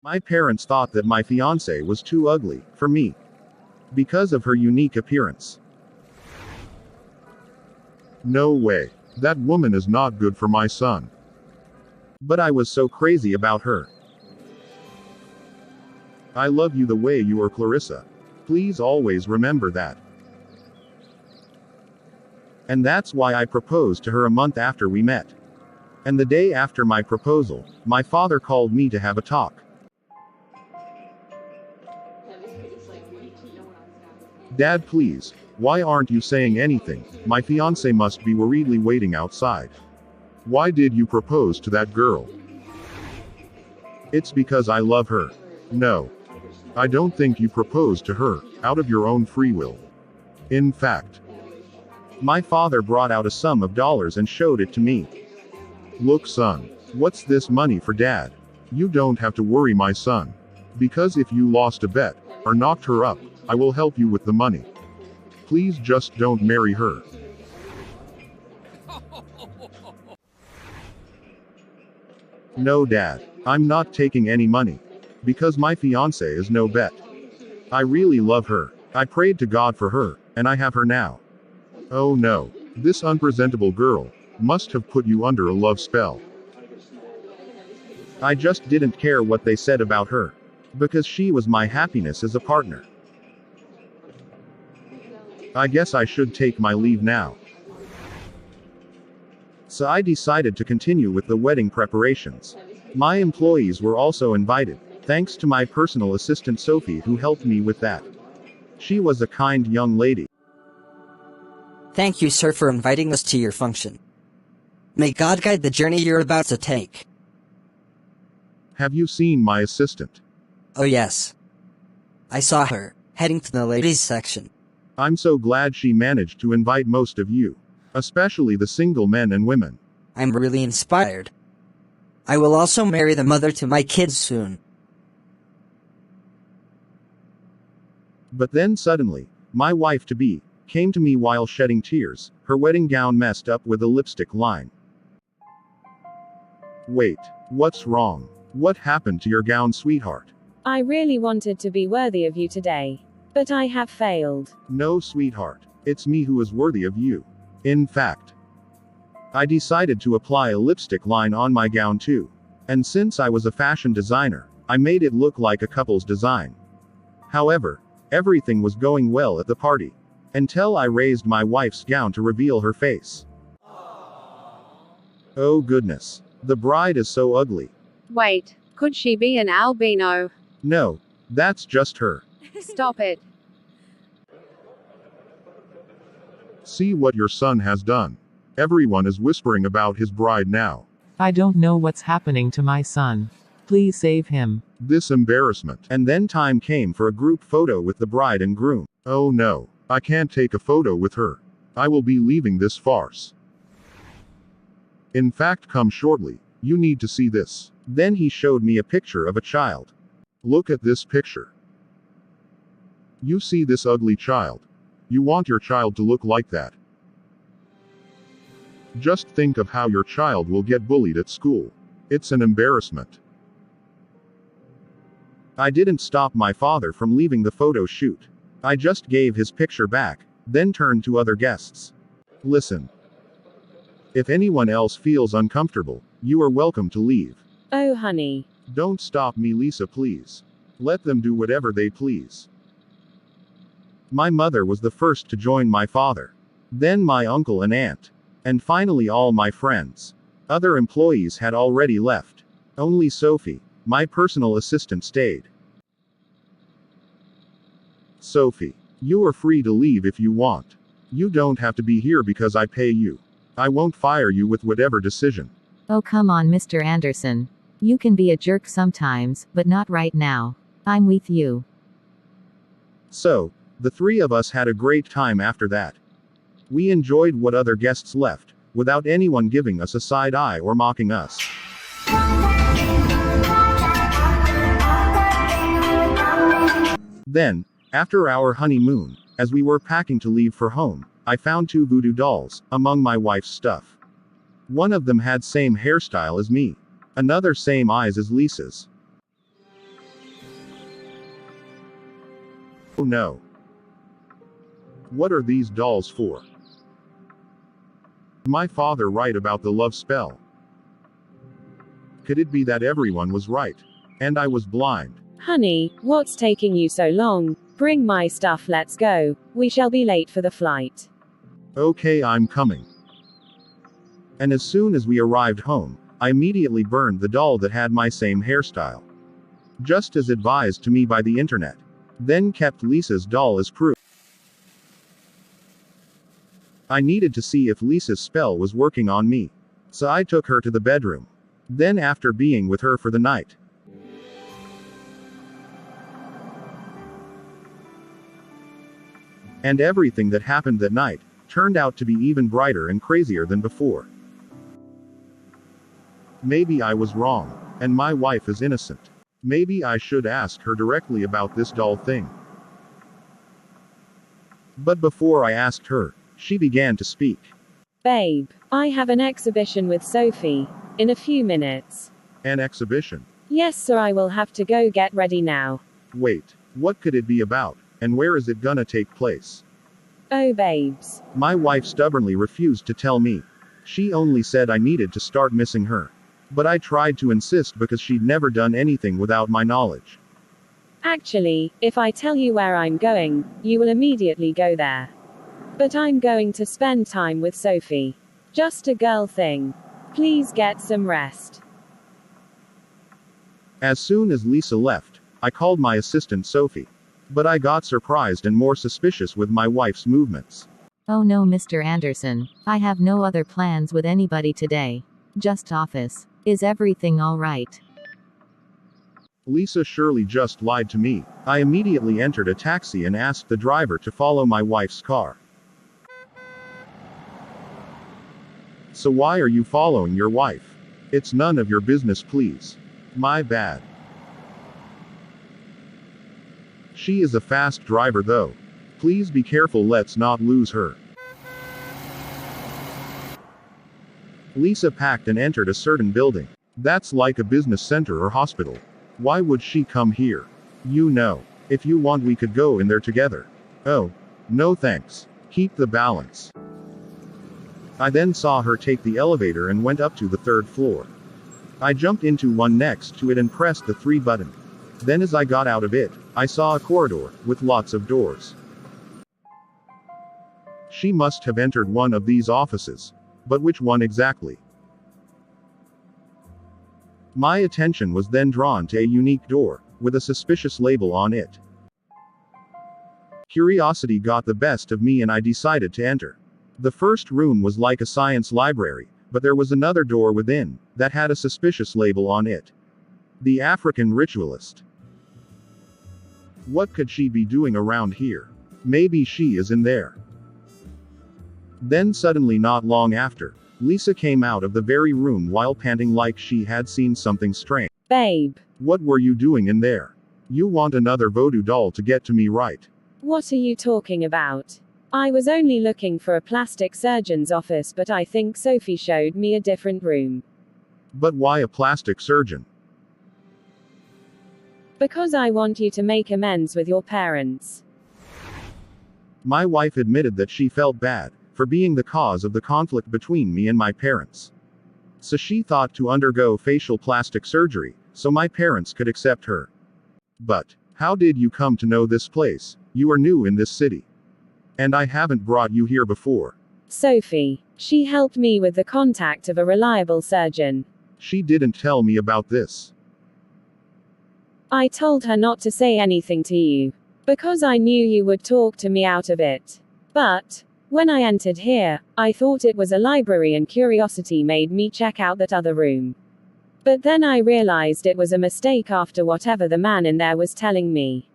My parents thought that my fiancée was too ugly for me because of her unique appearance. No way. That woman is not good for my son. But I was so crazy about her. I love you the way you are, Clarissa. Please always remember that. And that's why I proposed to her a month after we met. And the day after my proposal, my father called me to have a talk. Dad, please, why aren't you saying anything? My fiancé must be worriedly waiting outside. Why did you propose to that girl? It's because I love her. No. I don't think you proposed to her out of your own free will. In fact, my father brought out a sum of dollars and showed it to me. Look, son, what's this money for, Dad? You don't have to worry, my son. Because if you lost a bet, or knocked her up, I will help you with the money. Please just don't marry her. No, Dad, I'm not taking any money. Because my fiancée is no bet. I really love her. I prayed to God for her, and I have her now. Oh no, this unpresentable girl must have put you under a love spell. I just didn't care what they said about her. Because she was my happiness as a partner. I guess I should take my leave now. So I decided to continue with the wedding preparations. My employees were also invited, thanks to my personal assistant Sophie, who helped me with that. She was a kind young lady. Thank you, sir, for inviting us to your function. May God guide the journey you're about to take. Have you seen my assistant? Oh yes. I saw her, heading to the ladies section. I'm so glad she managed to invite most of you. Especially the single men and women. I'm really inspired. I will also marry the mother to my kids soon. But then suddenly, my wife-to-be came to me while shedding tears, her wedding gown messed up with a lipstick line. Wait, what's wrong? What happened to your gown, sweetheart? I really wanted to be worthy of you today. But I have failed. No, sweetheart. It's me who is worthy of you. In fact, I decided to apply a lipstick line on my gown too. And since I was a fashion designer, I made it look like a couple's design. However, everything was going well at the party. Until I raised my wife's gown to reveal her face. Oh goodness. The bride is so ugly. Wait, could she be an albino? No, that's just her. Stop it. See what your son has done. Everyone is whispering about his bride now. I don't know what's happening to my son. Please save him. This embarrassment. And then time came for a group photo with the bride and groom. Oh no, I can't take a photo with her. I will be leaving this farce. In fact, come shortly. You need to see this. Then he showed me a picture of a child. Look at this picture. You see this ugly child? You want your child to look like that. Just think of how your child will get bullied at school. It's an embarrassment. I didn't stop my father from leaving the photo shoot. I just gave his picture back, then turned to other guests. Listen. If anyone else feels uncomfortable, you are welcome to leave. Oh honey. Don't stop me, Lisa, please. Let them do whatever they please. My mother was the first to join my father. Then my uncle and aunt. And finally all my friends. Other employees had already left. Only Sophie, my personal assistant, stayed. Sophie, you are free to leave if you want. You don't have to be here because I pay you. I won't fire you with whatever decision. Oh come on, Mr. Anderson. You can be a jerk sometimes, but not right now. I'm with you. So, the three of us had a great time after that. We enjoyed what other guests left, without anyone giving us a side eye or mocking us. Then, after our honeymoon, as we were packing to leave for home, I found 2 voodoo dolls among my wife's stuff. One of them had same hairstyle as me. Another same eyes as Lisa's. Oh no. What are these dolls for? My father right about the love spell? Could it be that everyone was right? And I was blind? Honey, what's taking you so long? Bring my stuff, let's go. We shall be late for the flight. Okay, I'm coming. And as soon as we arrived home, I immediately burned the doll that had my same hairstyle. Just as advised to me by the internet. Then kept Lisa's doll as proof. I needed to see if Lisa's spell was working on me. So I took her to the bedroom. Then after being with her for the night, and everything that happened that night turned out to be even brighter and crazier than before. Maybe I was wrong, and my wife is innocent. Maybe I should ask her directly about this doll thing. But before I asked her, she began to speak. Babe, I have an exhibition with Sophie. In a few minutes. An exhibition? Yes, sir, I will have to go get ready now. Wait, what could it be about? And where is it gonna take place? Oh, babes. My wife stubbornly refused to tell me. She only said I needed to start missing her. But I tried to insist because she'd never done anything without my knowledge. Actually, if I tell you where I'm going, you will immediately go there. But I'm going to spend time with Sophie. Just a girl thing. Please get some rest. As soon as Lisa left, I called my assistant Sophie. But I got surprised and more suspicious with my wife's movements. Oh no, Mr. Anderson. I have no other plans with anybody today. Just office. Is everything alright? Lisa surely just lied to me. I immediately entered a taxi and asked the driver to follow my wife's car. So why are you following your wife? It's none of your business, please. My bad. She is a fast driver though. Please be careful, let's not lose her. Lisa packed and entered a certain building. That's like a business center or hospital. Why would she come here? You know. If you want we could go in there together. Oh. No thanks. Keep the balance. I then saw her take the elevator and went up to the 3rd floor. I jumped into one next to it and pressed the 3 button. Then as I got out of it, I saw a corridor, with lots of doors. She must have entered one of these offices. But which one exactly? My attention was then drawn to a unique door, with a suspicious label on it. Curiosity got the best of me and I decided to enter. The first room was like a science library, but there was another door within, that had a suspicious label on it. The African Ritualist. What could she be doing around here? Maybe she is in there. Then suddenly, not long after, Lisa came out of the very room while panting like she had seen something strange. Babe. What were you doing in there? You want another voodoo doll to get to me, right? What are you talking about? I was only looking for a plastic surgeon's office, but I think Sophie showed me a different room. But why a plastic surgeon? Because I want you to make amends with your parents. My wife admitted that she felt bad for being the cause of the conflict between me and my parents. So she thought to undergo facial plastic surgery, so my parents could accept her. But how did you come to know this place? You are new in this city. And I haven't brought you here before. Sophie. She helped me with the contact of a reliable surgeon. She didn't tell me about this. I told her not to say anything to you. Because I knew you would talk to me out of it. But when I entered here, I thought it was a library and curiosity made me check out that other room. But then I realized it was a mistake after whatever the man in there was telling me.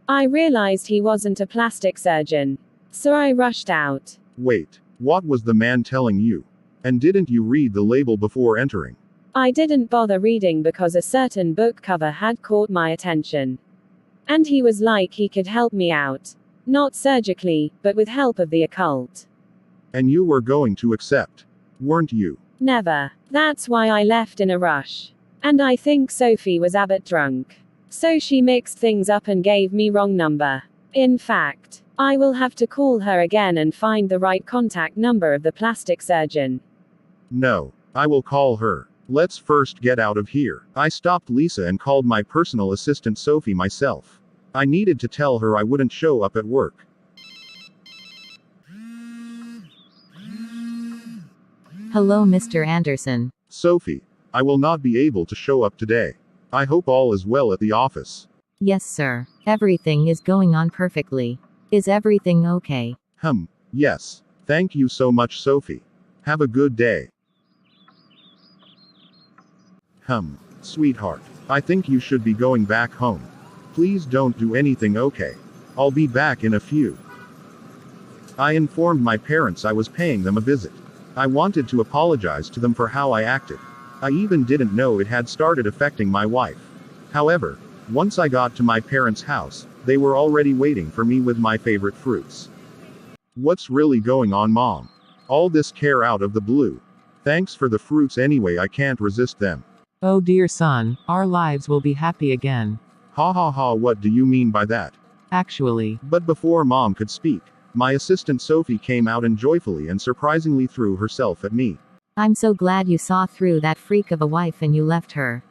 I realized he wasn't a plastic surgeon. So I rushed out. Wait, what was the man telling you? And didn't you read the label before entering? I didn't bother reading because a certain book cover had caught my attention. And he was like he could help me out. Not surgically, but with help of the occult. And you were going to accept, weren't you? Never. That's why I left in a rush. And I think Sophie was a bit drunk. So she mixed things up and gave me wrong number. In fact, I will have to call her again and find the right contact number of the plastic surgeon. No, I will call her. Let's first get out of here. I stopped Lisa and called my personal assistant Sophie myself. I needed to tell her I wouldn't show up at work. Hello, Mr. Anderson. Sophie, I will not be able to show up today. I hope all is well at the office. Yes, sir. Everything is going on perfectly. Is everything okay? Yes. Thank you so much, Sophie. Have a good day. Sweetheart, I think you should be going back home. Please don't do anything, okay? I'll be back in a few. I informed my parents I was paying them a visit. I wanted to apologize to them for how I acted. I even didn't know it had started affecting my wife. However, once I got to my parents' house, they were already waiting for me with my favorite fruits. What's really going on, Mom? All this care out of the blue. Thanks for the fruits anyway, I can't resist them. Oh dear son, our lives will be happy again. Ha ha ha, what do you mean by that? Actually. But before Mom could speak, my assistant Sophie came out and joyfully and surprisingly threw herself at me. I'm so glad you saw through that freak of a wife and you left her.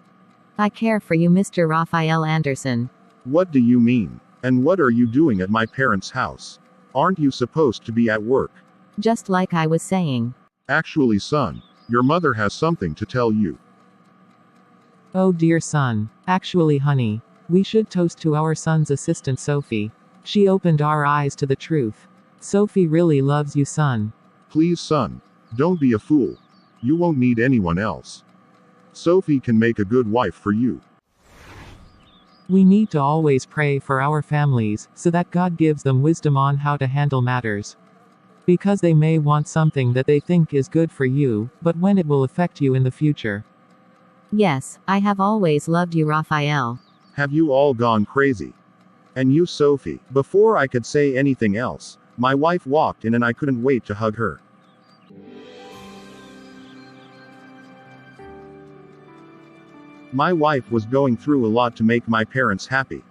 I care for you, Mr. Raphael Anderson. What do you mean? And what are you doing at my parents' house? Aren't you supposed to be at work? Just like I was saying. Actually, son, your mother has something to tell you. Oh dear son. Actually, honey, we should toast to our son's assistant Sophie. She opened our eyes to the truth. Sophie really loves you, son. Please, son, don't be a fool. You won't need anyone else. Sophie can make a good wife for you. We need to always pray for our families, so that God gives them wisdom on how to handle matters. Because they may want something that they think is good for you, but when it will affect you in the future. Yes, I have always loved you, Raphael. Have you all gone crazy? And you, Sophie? Before I could say anything else, my wife walked in and I couldn't wait to hug her. My wife was going through a lot to make my parents happy.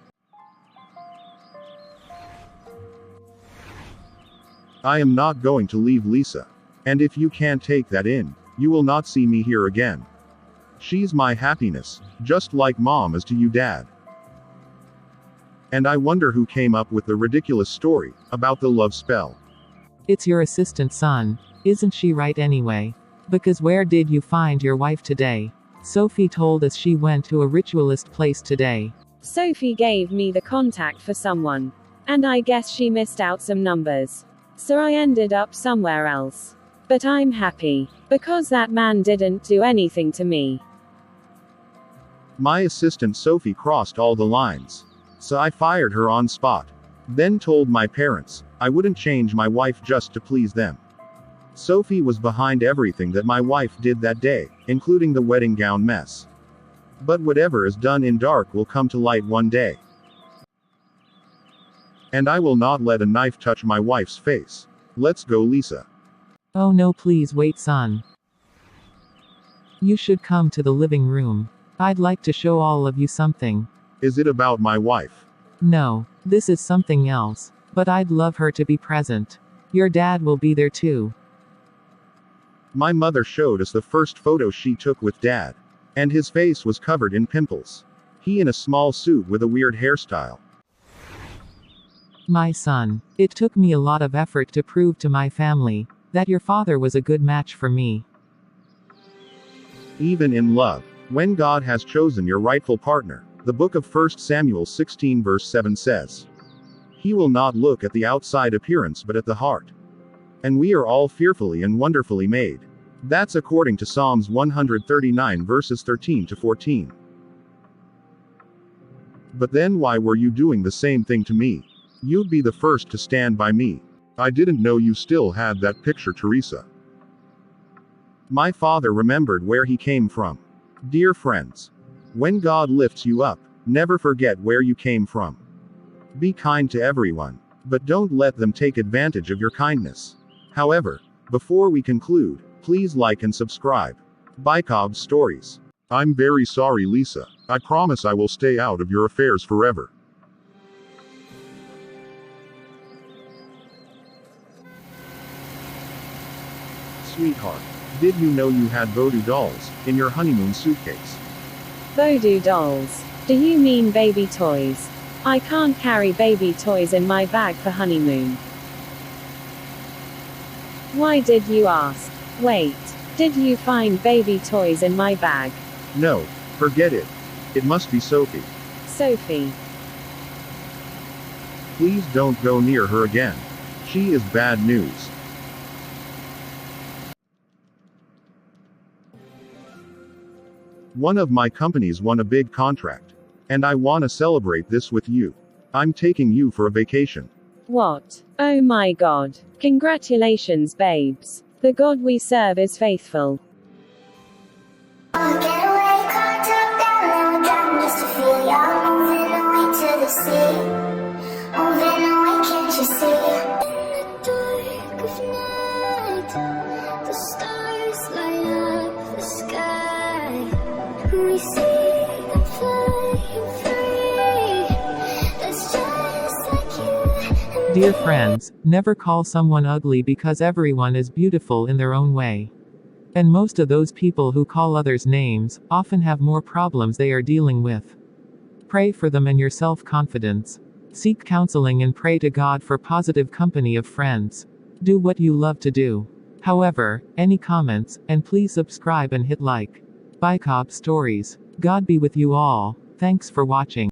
I am not going to leave Lisa. And if you can't take that in, you will not see me here again. She's my happiness, just like Mom is to you, Dad. And I wonder who came up with the ridiculous story about the love spell. It's your assistant son. Isn't she right anyway? Because where did you find your wife today? Sophie told us she went to a ritualist place today. Sophie gave me the contact for someone. And I guess she missed out some numbers. So I ended up somewhere else. But I'm happy. Because that man didn't do anything to me. My assistant Sophie crossed all the lines. So I fired her on spot. Then told my parents I wouldn't change my wife just to please them. Sophie was behind everything that my wife did that day, including the wedding gown mess. But whatever is done in dark will come to light one day. And I will not let a knife touch my wife's face. Let's go, Lisa. Oh no, please wait, son. You should come to the living room. I'd like to show all of you something. Is it about my wife? No, this is something else. But I'd love her to be present. Your dad will be there too. My mother showed us the first photo she took with Dad. And his face was covered in pimples. He in a small suit with a weird hairstyle. My son, it took me a lot of effort to prove to my family that your father was a good match for me. Even in love, when God has chosen your rightful partner, the book of 1 Samuel 16 verse 7 says, He will not look at the outside appearance but at the heart. And we are all fearfully and wonderfully made. That's according to Psalms 139 verses 13 to 14. But then why were you doing the same thing to me? You'd be the first to stand by me. I didn't know you still had that picture, Teresa. My father remembered where he came from. Dear friends, when God lifts you up, never forget where you came from. Be kind to everyone, but don't let them take advantage of your kindness. However, before we conclude, please like and subscribe. By Cobb's Stories. I'm very sorry, Lisa. I promise I will stay out of your affairs forever. sweetheart. Did you know you had voodoo dolls in your honeymoon suitcase? Voodoo dolls. Do you mean baby toys? I can't carry baby toys in my bag for honeymoon. Why did you ask? Wait. Did you find baby toys in my bag? No, forget it. It must be Sophie. Sophie. Please don't go near her again. She is bad news. One of my companies won a big contract. And I wanna celebrate this with you. I'm taking you for a vacation. What? Oh my God. Congratulations, babes. The God we serve is faithful. Getaway car top down, and we're driving just to feel y'all moving away to the sea. Moving away, can't you see? In the dark of night, the stars light up the sky. We see them flying free. That's just like you. Dear friends, never call someone ugly because everyone is beautiful in their own way. And most of those people who call others names often have more problems they are dealing with. Pray for them and your self-confidence. Seek counseling and pray to God for positive company of friends. Do what you love to do. However, any comments, and please subscribe and hit like. Bye Cobb Stories. God be with you all. Thanks for watching.